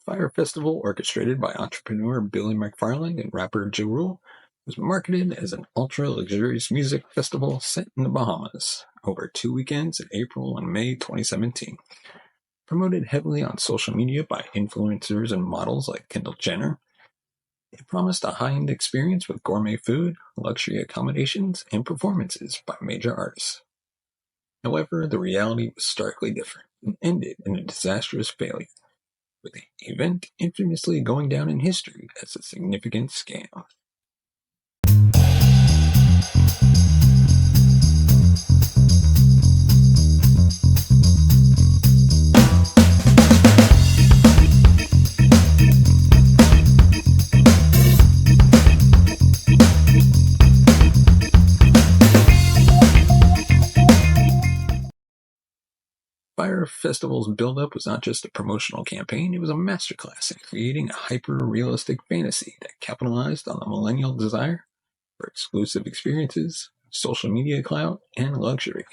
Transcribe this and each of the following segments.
Fyre Festival, orchestrated by entrepreneur Billy McFarland and rapper Ja Rule, was marketed as an ultra-luxurious music festival set in the Bahamas over 2 weekends in April and May 2017. Promoted heavily on social media by influencers and models like Kendall Jenner, it promised a high-end experience with gourmet food, luxury accommodations, and performances by major artists. However, the reality was starkly different and ended in a disastrous failure, with the event infamously going down in history as a significant scam. Fyre Festival's build-up was not just a promotional campaign, it was a masterclass in creating a hyper-realistic fantasy that capitalized on the millennial desire for exclusive experiences, social media clout, and luxury.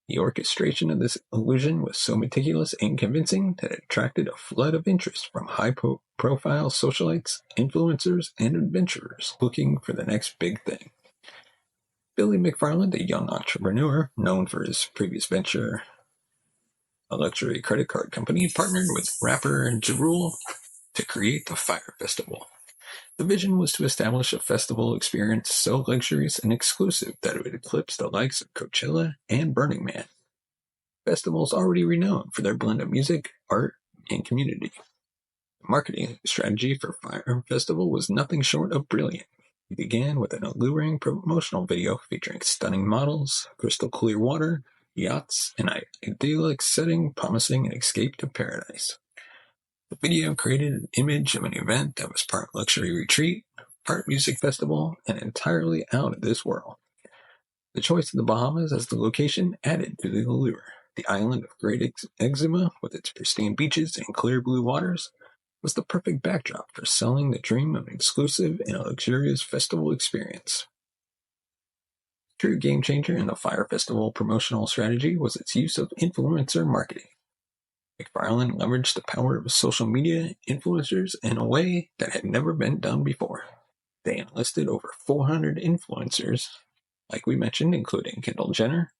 The orchestration of this illusion was so meticulous and convincing that it attracted a flood of interest from high-profile socialites, influencers, and adventurers looking for the next big thing. Billy McFarland, a young entrepreneur known for his previous venture, a luxury credit card company, partnered with rapper Ja Rule to create the Fyre Festival. The vision was to establish a festival experience so luxurious and exclusive that it would eclipse the likes of Coachella and Burning Man, festivals already renowned for their blend of music, art, and community. The marketing strategy for Fyre Festival was nothing short of brilliant. It began with an alluring promotional video featuring stunning models, crystal clear water, yachts, and an idyllic setting promising an escape to paradise. The video created an image of an event that was part luxury retreat, part music festival, and entirely out of this world. The choice of the Bahamas as the location added to the allure. The island of Great Eczema, with its pristine beaches and clear blue waters, was the perfect backdrop for selling the dream of an exclusive and luxurious festival experience. True game changer in the Fyre Festival promotional strategy was its use of influencer marketing. McFarland leveraged the power of social media influencers in a way that had never been done before. They enlisted over 400 influencers, like we mentioned, including Kendall Jenner,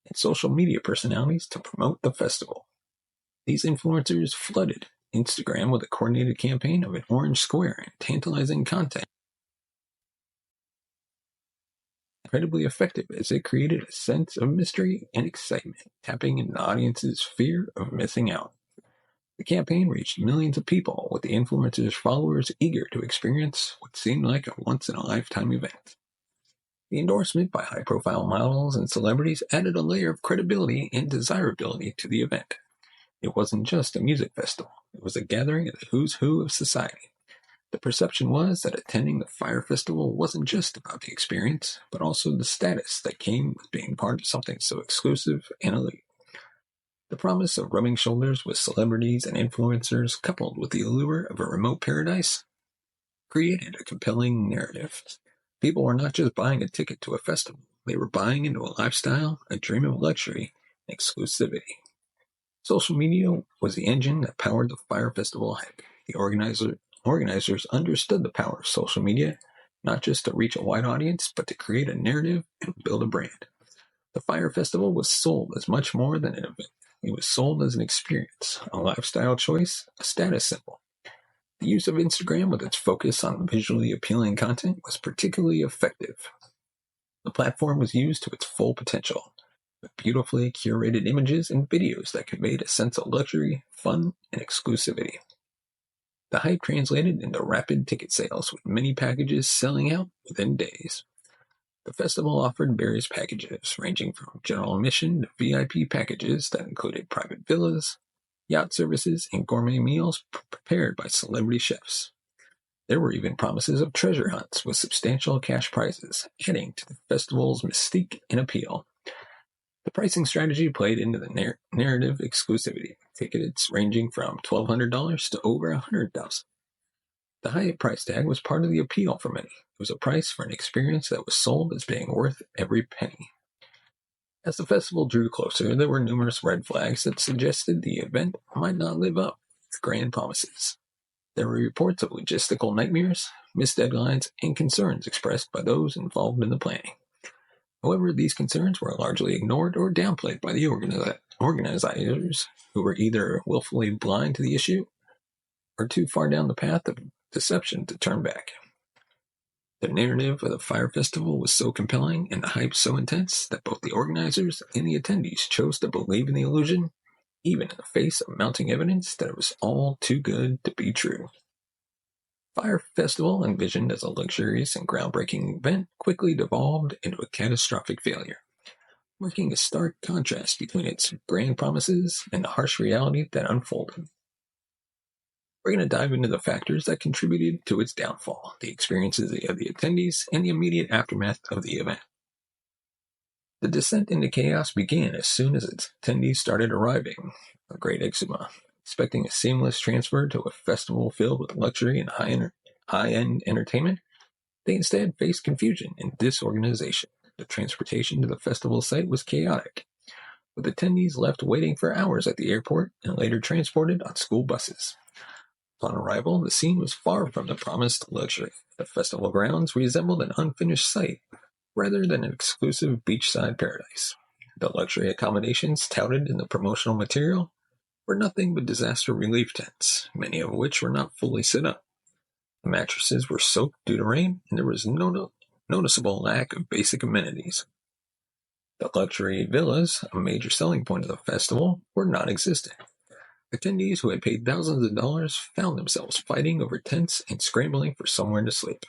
and social media personalities to promote the festival. These influencers flooded Instagram with a coordinated campaign of an orange square and tantalizing content. Incredibly effective as it created a sense of mystery and excitement, tapping into the audience's fear of missing out. The campaign reached millions of people, with the influencers' followers eager to experience what seemed like a once-in-a-lifetime event. The endorsement by high-profile models and celebrities added a layer of credibility and desirability to the event. It wasn't just a music festival, it was a gathering of the who's who of society. The perception was that attending the Fyre Festival wasn't just about the experience, but also the status that came with being part of something so exclusive and elite. The promise of rubbing shoulders with celebrities and influencers, coupled with the allure of a remote paradise, created a compelling narrative. People were not just buying a ticket to a festival, they were buying into a lifestyle, a dream of luxury, and exclusivity. Social media was the engine that powered the Fyre Festival hype. The organizers understood the power of social media, not just to reach a wide audience, but to create a narrative and build a brand. The Fyre Festival was sold as much more than an event. It was sold as an experience, a lifestyle choice, a status symbol. The use of Instagram with its focus on visually appealing content was particularly effective. The platform was used to its full potential, with beautifully curated images and videos that conveyed a sense of luxury, fun, and exclusivity. The hype translated into rapid ticket sales, with many packages selling out within days. The festival offered various packages, ranging from general admission to VIP packages that included private villas, yacht services, and gourmet meals prepared by celebrity chefs. There were even promises of treasure hunts with substantial cash prizes, adding to the festival's mystique and appeal. The pricing strategy played into the narrative exclusivity, tickets ranging from $1,200 to over $100,000. The high price tag was part of the appeal for many. It was a price for an experience that was sold as being worth every penny. As the festival drew closer, there were numerous red flags that suggested the event might not live up with grand promises. There were reports of logistical nightmares, missed deadlines, and concerns expressed by those involved in the planning. However, these concerns were largely ignored or downplayed by the organizers, who were either willfully blind to the issue or too far down the path of deception to turn back. The narrative of the Fyre Festival was so compelling and the hype so intense that both the organizers and the attendees chose to believe in the illusion, even in the face of mounting evidence that it was all too good to be true. Fyre Festival, envisioned as a luxurious and groundbreaking event, quickly devolved into a catastrophic failure, marking a stark contrast between its grand promises and the harsh reality that unfolded. We're going to dive into the factors that contributed to its downfall, the experiences of the attendees, and the immediate aftermath of the event. The descent into chaos began as soon as its attendees started arriving, a great eczema, expecting a seamless transfer to a festival filled with luxury and high-end entertainment. They instead faced confusion and disorganization. The transportation to the festival site was chaotic, with attendees left waiting for hours at the airport and later transported on school buses. Upon arrival, the scene was far from the promised luxury. The festival grounds resembled an unfinished site, rather than an exclusive beachside paradise. The luxury accommodations touted in the promotional material were nothing but disaster relief tents, many of which were not fully set up. The mattresses were soaked due to rain, and there was no noticeable lack of basic amenities. The luxury villas, a major selling point of the festival, were non-existent. Attendees who had paid thousands of dollars found themselves fighting over tents and scrambling for somewhere to sleep.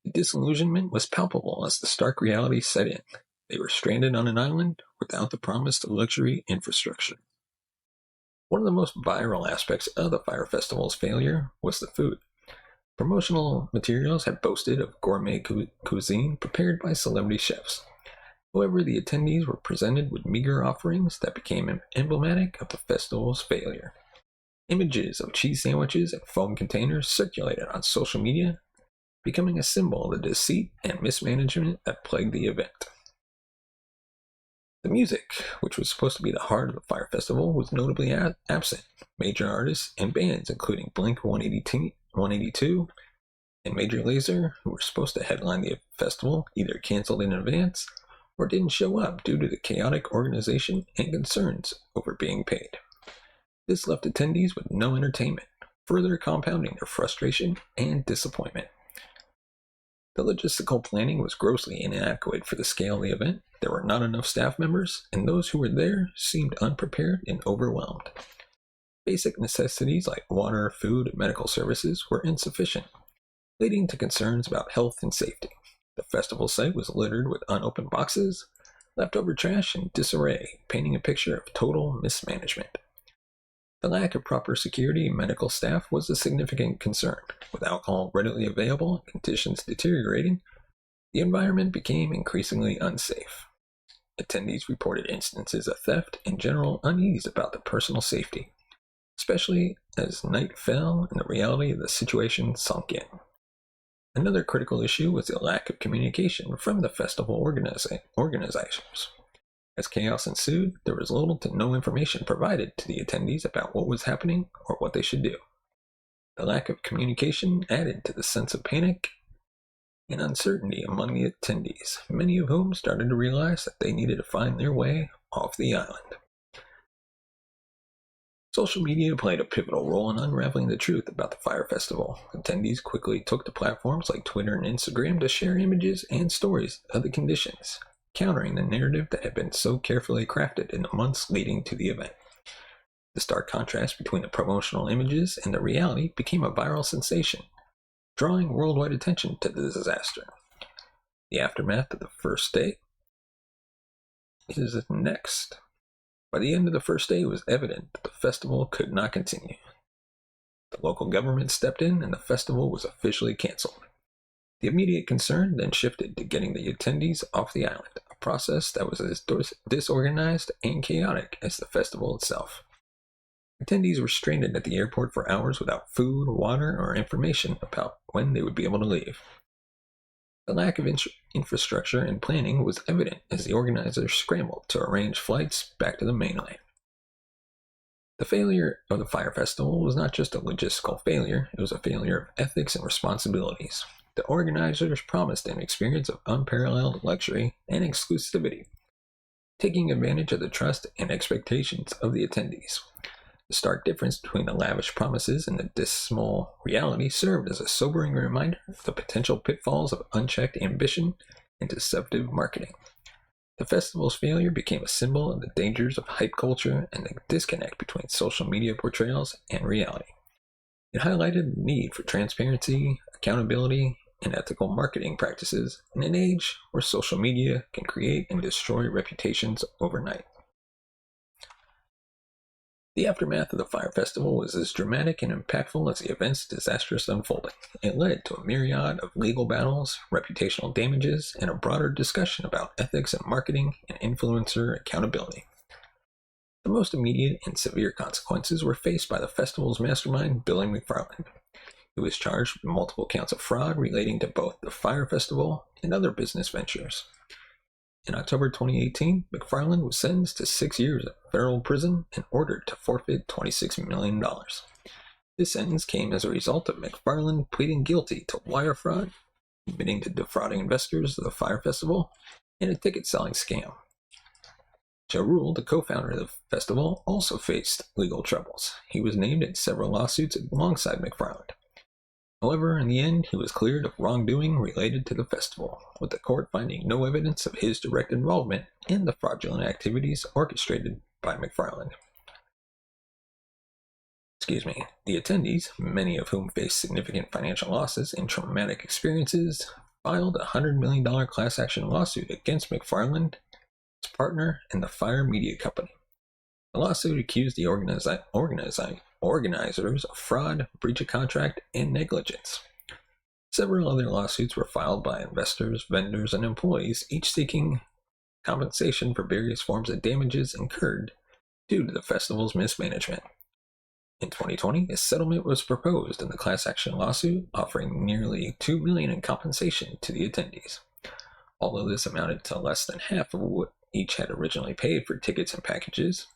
The disillusionment was palpable as the stark reality set in. They were stranded on an island without the promised luxury infrastructure. One of the most viral aspects of the Fyre Festival's failure was the food. Promotional materials had boasted of gourmet cuisine prepared by celebrity chefs. However, the attendees were presented with meager offerings that became emblematic of the festival's failure. Images of cheese sandwiches and foam containers circulated on social media, becoming a symbol of the deceit and mismanagement that plagued the event. The music, which was supposed to be the heart of the Fyre Festival, was notably absent. Major artists and bands, including Blink-182 and Major Lazer, who were supposed to headline the festival, either canceled in advance or didn't show up due to the chaotic organization and concerns over being paid. This left attendees with no entertainment, further compounding their frustration and disappointment. The logistical planning was grossly inadequate for the scale of the event. There were not enough staff members, and those who were there seemed unprepared and overwhelmed. Basic necessities like water, food, and medical services were insufficient, leading to concerns about health and safety. The festival site was littered with unopened boxes, leftover trash, and disarray, painting a picture of total mismanagement. The lack of proper security and medical staff was a significant concern. With alcohol readily available and conditions deteriorating, the environment became increasingly unsafe. Attendees reported instances of theft and general unease about their personal safety, especially as night fell and the reality of the situation sunk in. Another critical issue was the lack of communication from the festival organizers. As chaos ensued, there was little to no information provided to the attendees about what was happening or what they should do. The lack of communication added to the sense of panic and uncertainty among the attendees, many of whom started to realize that they needed to find their way off the island. Social media played a pivotal role in unraveling the truth about the Fyre Festival. Attendees quickly took to platforms like Twitter and Instagram to share images and stories of the conditions, countering the narrative that had been so carefully crafted in the months leading to the event. The stark contrast between the promotional images and the reality became a viral sensation, drawing worldwide attention to the disaster. The aftermath of the first day is next. By the end of the first day, it was evident that the festival could not continue. The local government stepped in and the festival was officially canceled. The immediate concern then shifted to getting the attendees off the island, a process that was as disorganized and chaotic as the festival itself. Attendees were stranded at the airport for hours without food, water, or information about when they would be able to leave. The lack of infrastructure and planning was evident as the organizers scrambled to arrange flights back to the mainland. The failure of the Fyre Festival was not just a logistical failure, it was a failure of ethics and responsibilities. The organizers promised an experience of unparalleled luxury and exclusivity, taking advantage of the trust and expectations of the attendees. The stark difference between the lavish promises and the dismal reality served as a sobering reminder of the potential pitfalls of unchecked ambition and deceptive marketing. The festival's failure became a symbol of the dangers of hype culture and the disconnect between social media portrayals and reality. It highlighted the need for transparency, accountability, and ethical marketing practices in an age where social media can create and destroy reputations overnight. The aftermath of the Fyre Festival was as dramatic and impactful as the event's disastrous unfolding. It led to a myriad of legal battles, reputational damages, and a broader discussion about ethics in marketing and influencer accountability. The most immediate and severe consequences were faced by the festival's mastermind, Billy McFarland, who was charged with multiple counts of fraud relating to both the Fyre Festival and other business ventures. In October 2018, McFarland was sentenced to 6 years in federal prison and ordered to forfeit $26 million. This sentence came as a result of McFarland pleading guilty to wire fraud, admitting to defrauding investors of the Fyre Festival, and a ticket-selling scam. Joe Rule, the co-founder of the festival, also faced legal troubles. He was named in several lawsuits alongside McFarland. However, in the end, he was cleared of wrongdoing related to the festival, with the court finding no evidence of his direct involvement in the fraudulent activities orchestrated by McFarland. The attendees, many of whom faced significant financial losses and traumatic experiences, filed a $100 million class action lawsuit against McFarland, his partner, and the Fyre Media Company. The lawsuit accused the organizers of fraud, breach of contract, and negligence. Several other lawsuits were filed by investors, vendors, and employees, each seeking compensation for various forms of damages incurred due to the festival's mismanagement. In 2020, a settlement was proposed in the class action lawsuit, offering nearly $2 million in compensation to the attendees. Although this amounted to less than half of what each had originally paid for tickets and packages,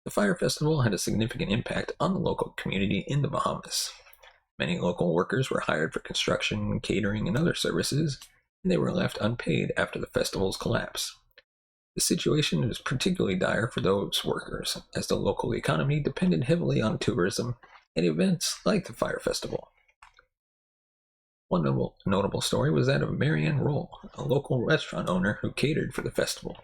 the Fyre Festival had a significant impact on the local community in the Bahamas. Many local workers were hired for construction, catering, and other services, and they were left unpaid after the festival's collapse. The situation was particularly dire for those workers, as the local economy depended heavily on tourism and events like the Fyre Festival. One notable story was that of Marianne Roll, a local restaurant owner who catered for the festival.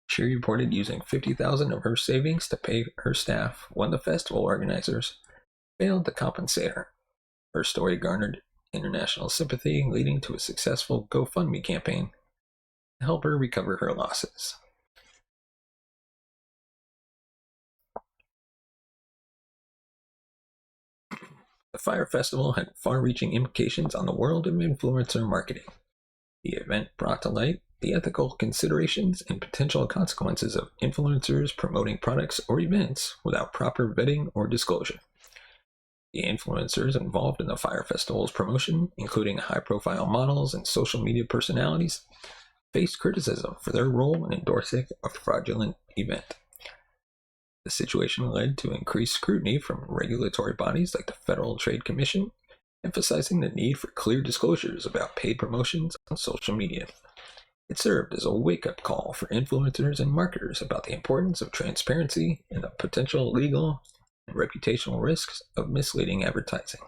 She reported using $50,000 of her savings to pay her staff when the festival organizers failed to compensate her. Her story garnered international sympathy, leading to a successful GoFundMe campaign to help her recover her losses. The Fyre Festival had far-reaching implications on the world of influencer marketing. The event brought to light the ethical considerations and potential consequences of influencers promoting products or events without proper vetting or disclosure. The influencers involved in the Fyre Festival's promotion, including high-profile models and social media personalities, faced criticism for their role in endorsing a fraudulent event. The situation led to increased scrutiny from regulatory bodies like the Federal Trade Commission, emphasizing the need for clear disclosures about paid promotions on social media. It served as a wake-up call for influencers and marketers about the importance of transparency and the potential legal and reputational risks of misleading advertising.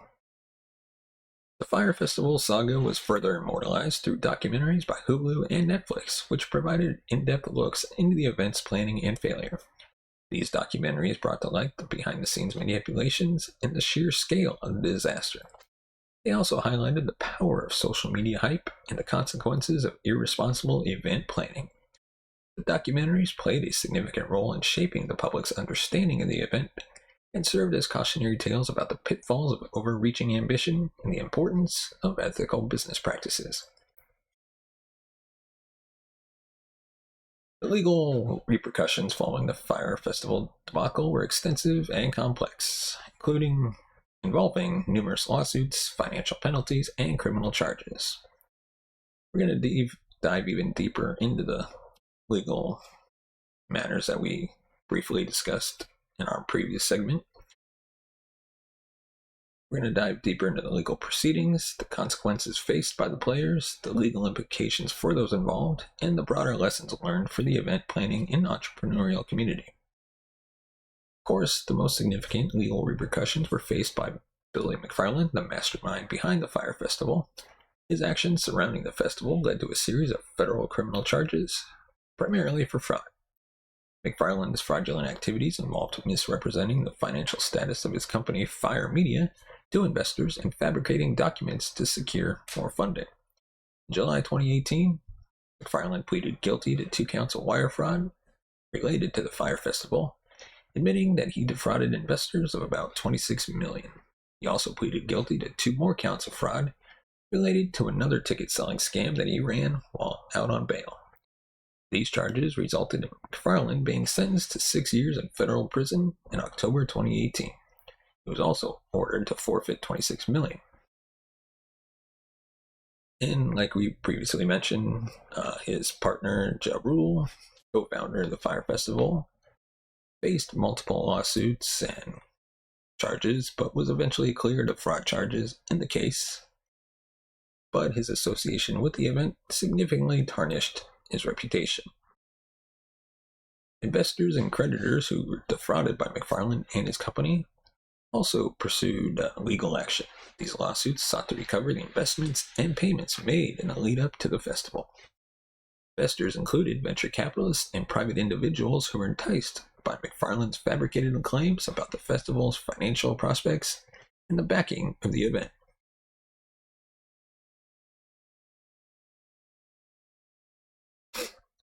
The Fyre Festival saga was further immortalized through documentaries by Hulu and Netflix, which provided in-depth looks into the event's planning and failure. These documentaries brought to light the behind-the-scenes manipulations and the sheer scale of the disaster. They also highlighted the power of social media hype and the consequences of irresponsible event planning. The documentaries played a significant role in shaping the public's understanding of the event and served as cautionary tales about the pitfalls of overreaching ambition and the importance of ethical business practices. The legal repercussions following the Fyre Festival debacle were extensive and complex, involving numerous lawsuits, financial penalties, and criminal charges. We're going to dive even deeper into the legal matters that we briefly discussed in our previous segment. We're going to dive deeper into the legal proceedings, the consequences faced by the players, the legal implications for those involved, and the broader lessons learned for the event planning and entrepreneurial community. Of course, the most significant legal repercussions were faced by Billy McFarland, the mastermind behind the Fyre Festival. His actions surrounding the festival led to a series of federal criminal charges, primarily for fraud. McFarland's fraudulent activities involved misrepresenting the financial status of his company Fyre Media to investors and fabricating documents to secure more funding. In July 2018, McFarland pleaded guilty to 2 counts of wire fraud related to the Fyre Festival, admitting that he defrauded investors of about $26 million. He also pleaded guilty to 2 more counts of fraud related to another ticket-selling scam that he ran while out on bail. These charges resulted in McFarland being sentenced to 6 years in federal prison in October 2018. He was also ordered to forfeit $26 million. And like we previously mentioned, his partner, Ja Rule, co-founder of the Fyre Festival, faced multiple lawsuits and charges, but was eventually cleared of fraud charges in the case. But his association with the event significantly tarnished his reputation. Investors and creditors who were defrauded by McFarland and his company also pursued legal action. These lawsuits sought to recover the investments and payments made in the lead up to the festival. Investors included venture capitalists and private individuals who were enticed by McFarland's fabricated claims about the festival's financial prospects and the backing of the event.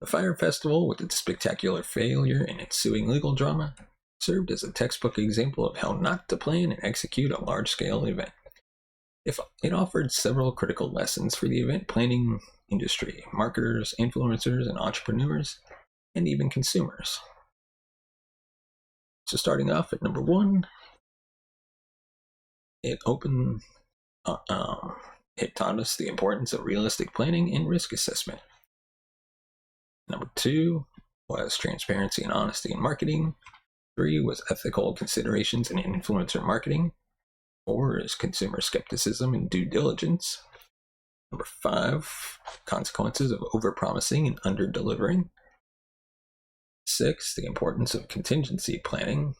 The Fyre Festival, with its spectacular failure and ensuing legal drama, served as a textbook example of how not to plan and execute a large-scale event. It offered several critical lessons for the event planning industry, marketers, influencers, and entrepreneurs, and even consumers. So starting off at number 1, it taught us the importance of realistic planning and risk assessment. Number 2 was transparency and honesty in marketing. 3 was ethical considerations in influencer marketing. 4 is consumer skepticism and due diligence. Number 5, consequences of overpromising and under-delivering. 6, the importance of contingency planning,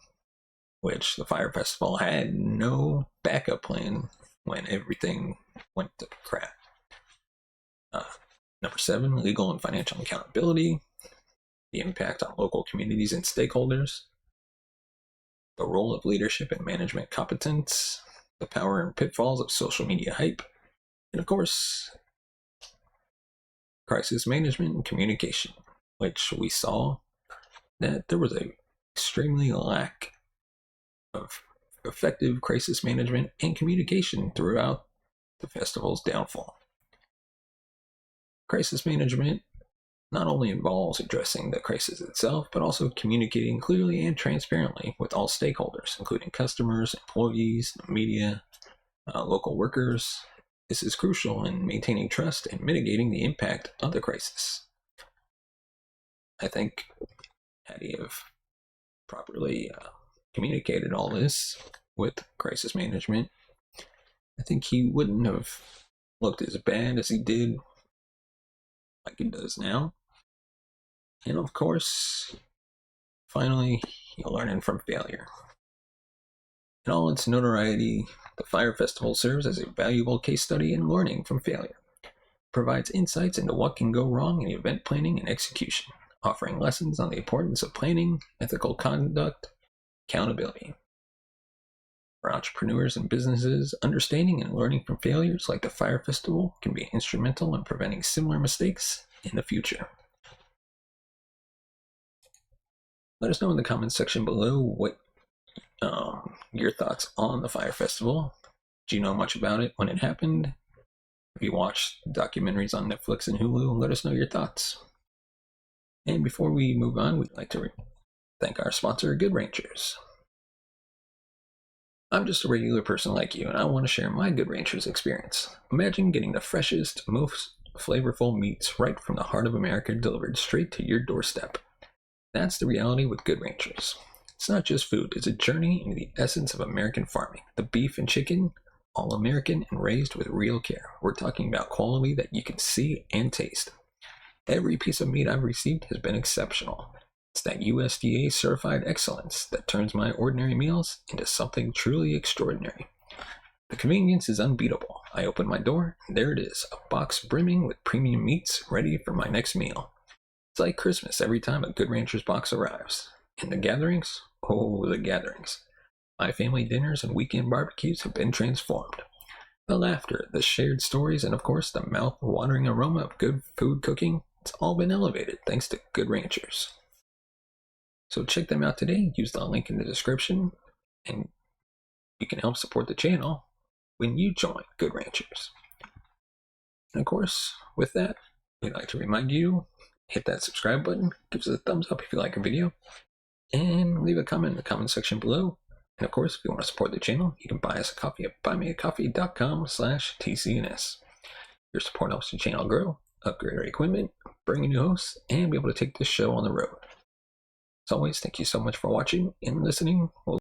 which the Fyre Festival had no backup plan when everything went to crap. Number 7, legal and financial accountability, the impact on local communities and stakeholders, the role of leadership and management competence, the power and pitfalls of social media hype, and of course, crisis management and communication, which we saw that there was an extremely lack of effective crisis management and communication throughout the festival's downfall. Crisis management not only involves addressing the crisis itself, but also communicating clearly and transparently with all stakeholders, including customers, employees, media, local workers. This is crucial in maintaining trust and mitigating the impact of the crisis. I think had he have properly communicated all this with crisis management, I think he wouldn't have looked as bad as he did like he does now. And of course, finally, you're learning from failure. In all its notoriety, the Fyre Festival serves as a valuable case study in learning from failure. It provides insights into what can go wrong in event planning and execution, offering lessons on the importance of planning, ethical conduct, accountability. For entrepreneurs and businesses, understanding and learning from failures like the Fyre Festival can be instrumental in preventing similar mistakes in the future. Let us know in the comments section below what your thoughts on the Fyre Festival. Do you know much about it when it happened? Have you watched documentaries on Netflix and Hulu? Let us know your thoughts. And before we move on, we'd like to thank our sponsor, Good Ranchers. I'm just a regular person like you, and I want to share my Good Ranchers experience. Imagine getting the freshest, most flavorful meats right from the heart of America delivered straight to your doorstep. That's the reality with Good Ranchers. It's not just food, it's a journey into the essence of American farming. The beef and chicken, all American and raised with real care. We're talking about quality that you can see and taste. Every piece of meat I've received has been exceptional. It's that USDA certified excellence that turns my ordinary meals into something truly extraordinary. The convenience is unbeatable. I open my door, and there it is, a box brimming with premium meats ready for my next meal. It's like Christmas every time a Good Rancher's box arrives. And the gatherings? Oh, the gatherings. My family dinners and weekend barbecues have been transformed. The laughter, the shared stories, and of course the mouth-watering aroma of good food cooking, it's all been elevated thanks to Good Ranchers. So check them out today. Use the link in the description, and you can help support the channel when you join Good Ranchers. And of course, with that, we'd like to remind you, hit that subscribe button, give us a thumbs up if you like a video, and leave a comment in the comment section below. And of course, if you want to support the channel, you can buy us a coffee at buymeacoffee.com/TCNS. Your support helps the channel grow, upgrade our equipment, bring in new hosts, and be able to take this show on the road. As always, thank you so much for watching and listening.